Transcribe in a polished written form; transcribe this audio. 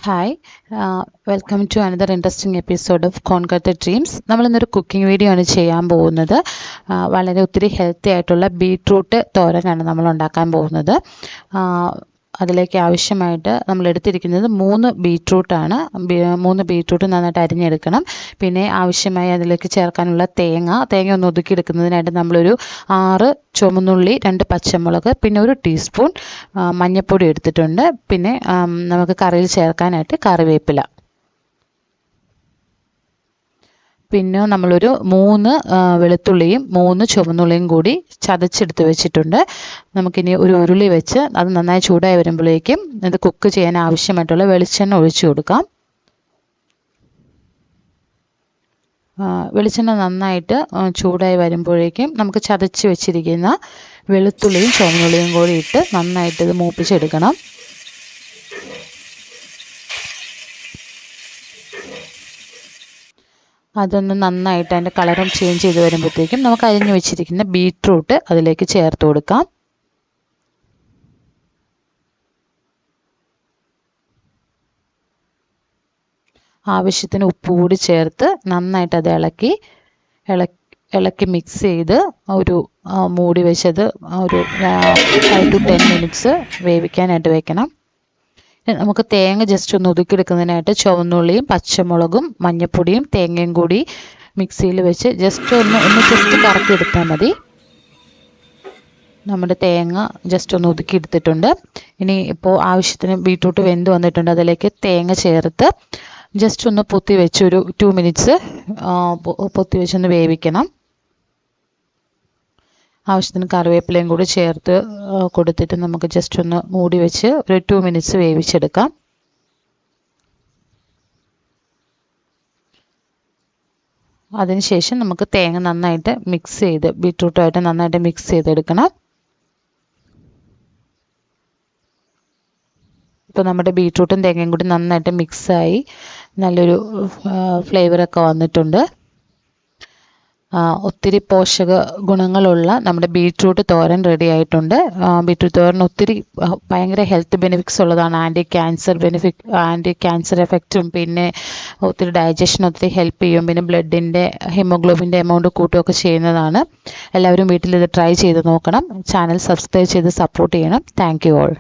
Hi welcome to another interesting episode of conquer the dreams. നമ്മളിന്നൊരു cooking video ആണ് ചെയ്യാൻ പോകുന്നത്. വളരെ ഒത്തിരി ഹെൽത്തി ആയിട്ടുള്ള ബീട്രൂട്ട് തോരനാണ് നമ്മൾ ഉണ്ടാക്കാൻ പോകുന്നത്. അതിലേക്ക് ആവശ്യമായിട്ട് നമ്മൾ എടുത്തിരിക്കുന്നത് 3 ബീട്രൂട്ടാണ്. 3 ബീട്രൂട്ട് നന്നായിട്ട് അരിഞ്ഞെടുക്കണം. പിന്നെ ആവശ്യമായി അതിലേക്ക് ചേർക്കാനുള്ള തേങ്ങ ഒന്ന് ഒതുക്കിയെടുക്കുന്നതിനായിട്ട് നമ്മളൊരു 6 ചുവന്നുള്ളി, 2 പച്ചമുളക്, പിന്നെ 1 ടീസ്പൂൺ മഞ്ഞൾപ്പൊടി എടുത്തിട്ടുണ്ട്. പിന്നെ നമുക്ക് കറിയിൽ ചേർക്കാനായിട്ട് കറിവേപ്പില. പിന്നെ നമ്മളൊരു 3 വെളുത്തുള്ളിയും 3 ചുവന്നുള്ളിയും കൂടി ചതച്ചെടുത്ത് വെച്ചിട്ടുണ്ട്. നമുക്കിനി ഒരു ഉരുളി വെച്ച് അത് നന്നായി ചൂടായി വരുമ്പോഴേക്കും ഇത് കുക്ക് ചെയ്യാൻ ആവശ്യമായിട്ടുള്ള വെളിച്ചെണ്ണ ഒഴിച്ചു കൊടുക്കാം. വെളിച്ചെണ്ണ നന്നായിട്ട് ചൂടായി വരുമ്പോഴേക്കും നമുക്ക് ചതച്ച് വെച്ചിരിക്കുന്ന വെളുത്തുള്ളിയും ചുവന്നുള്ളിയും കൂടി ഇട്ട് നന്നായിട്ട് ഇത് മൂപ്പിച്ചെടുക്കണം. അതൊന്ന് നന്നായിട്ട് അതിൻ്റെ കളറും ചേഞ്ച് ചെയ്ത് വരുമ്പോഴത്തേക്കും നമുക്ക് അരിഞ്ഞു വെച്ചിരിക്കുന്ന ബീട്രൂട്ട് അതിലേക്ക് ചേർത്ത് കൊടുക്കാം. ആവശ്യത്തിന് ഉപ്പ് കൂടി ചേർത്ത് നന്നായിട്ട് അത് ഇളക്കി മിക്സ് ചെയ്ത് ഒരു മൂടി വെച്ചത് ഒരു 5 to 10 മിനിറ്റ്സ് വേവിക്കാനായിട്ട് വെക്കണം. നമുക്ക് തേങ്ങ ജസ്റ്റ് ഒന്ന് ഒതുക്കിയെടുക്കുന്നതിനായിട്ട് ചുവന്നുള്ളിയും പച്ചമുളകും മഞ്ഞൾപ്പൊടിയും തേങ്ങയും കൂടി മിക്സിയിൽ വെച്ച് ജസ്റ്റ് ഒന്ന് കറക്കിയെടുത്താൽ മതി. നമ്മുടെ തേങ്ങ ജസ്റ്റ് ഒന്ന് ഒതുക്കിയെടുത്തിട്ടുണ്ട്. ഇനി ഇപ്പോൾ ആവശ്യത്തിന് ബീട്രൂട്ട് വെന്ത് വന്നിട്ടുണ്ട്. അതിലേക്ക് തേങ്ങ ചേർത്ത് ജസ്റ്റ് ഒന്ന് പൊത്തി വെച്ച് ഒരു 2 മിനിറ്റ്സ് പൊത്തി വെച്ചൊന്ന് വേവിക്കണം. ആവശ്യത്തിന് കറിവേപ്പിലയും കൂടി ചേർത്ത് കൊടുത്തിട്ട് നമുക്ക് ജസ്റ്റ് ഒന്ന് മൂടി വെച്ച് ഒരു 2 മിനിറ്റ്സ് വേവിച്ചെടുക്കാം. അതിനുശേഷം നമുക്ക് തേങ്ങ നന്നായിട്ട് ബീട്രൂട്ടുമായിട്ട് നന്നായിട്ട് മിക്സ് ചെയ്തെടുക്കണം. ഇപ്പോൾ നമ്മുടെ ബീട്രൂട്ടും തേങ്ങയും കൂടി നന്നായിട്ട് മിക്സായി നല്ലൊരു ഫ്ലേവറൊക്കെ വന്നിട്ടുണ്ട്. ഒത്തിരി പോഷക ഗുണങ്ങളുള്ള നമ്മുടെ ബീട്രൂട്ട് തോരൻ റെഡി ആയിട്ടുണ്ട്. ബീട്രൂട്ട് തോരൻ ഒത്തിരി ഭയങ്കര ഹെൽത്ത് ബെനിഫിറ്റ്സ് ഉള്ളതാണ്. ആൻറ്റി ക്യാൻസർ എഫക്റ്റും പിന്നെ ഒത്തിരി ഡൈജഷൻ ഒത്തിരി ഹെൽപ്പ് ചെയ്യും. പിന്നെ ബ്ലഡിൻ്റെ ഹീമോഗ്ലോബിൻ്റെ എമൗണ്ട് കൂട്ടുകയൊക്കെ ചെയ്യുന്നതാണ്. എല്ലാവരും വീട്ടിൽ ഇത് ട്രൈ ചെയ്ത് നോക്കണം. ചാനൽ സബ്സ്ക്രൈബ് ചെയ്ത് സപ്പോർട്ട് ചെയ്യണം. Thank you all.